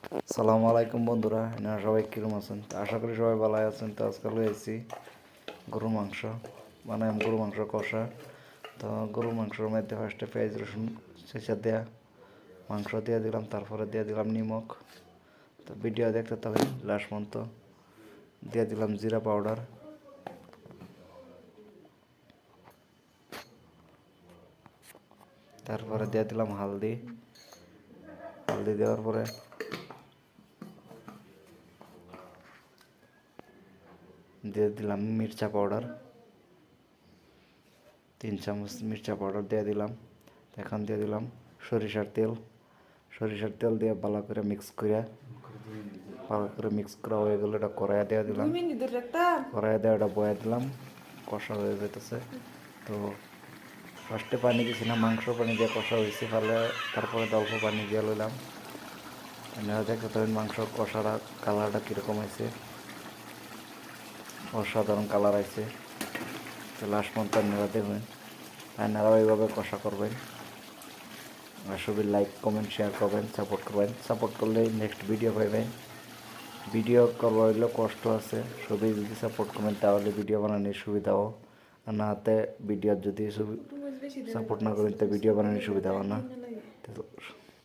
আসসালামু আলাইকুম বন্ধুরা, আপনারা সবাই কীরকম আছেন? তো আশা করি সবাই ভালো আছেন। তো আজকাল হয়েছি গরুর মাংস, মানে গরু মাংস কষা। তো গরুর মাংসের মধ্যে ফার্স্টে পেঁয়াজ রসুন ছেঁচা দেয়া মাংস দিয়ে দিলাম, তারপরে দিয়ে দিলাম নিমখ। তো ভিডিও দেখতে তবে লাস্ট পর্যন্ত দিয়ে দিলাম জিরা পাউডার, তারপরে দিয়ে দিলাম হালদি। হালদি দেওয়ার পরে দিয়ে দিলাম মির্চা পাউডার, 3 চামচ মির্চা পাউডার দিয়ে দিলাম। এখন দিয়ে দিলাম সরিষার তেল। সরিষার তেল দিয়ে ভালো করে মিক্স করা হয়ে গেলে এটা কড়াইয়া দিয়ে দিলাম। কড়াইয়া দিয়ে ওটা বয়া দিলাম, কষা হয়ে যেতেছে। তো ফার্স্টে পানি দিছি না, মাংস পানি দিয়ে কষা হয়েছে, ফলে তারপরে অল্প পানি দিয়ে লইলাম। আপনারা দেখতে পাবেন মাংস কষাটা কালারটা কীরকম হয়েছে, অসাধারণ কালার আছে। তো লাস্ট পর্যন্ত আপনারা দেখবেন, আপনারাও এইভাবে কষা করবেন। আর সবাই লাইক কমেন্ট শেয়ার করবেন, সাপোর্ট করবেন। সাপোর্ট করলে নেক্সট ভিডিও পাইবেন। ভিডিও করবার হইলেও কষ্ট আছে, সবাই যদি সাপোর্ট করবেন তাহলে ভিডিও বানানোর সুবিধাও। আর না হাতে ভিডিওর যদি সাপোর্ট না করেন তো ভিডিও বানানোর সুবিধা হবে না।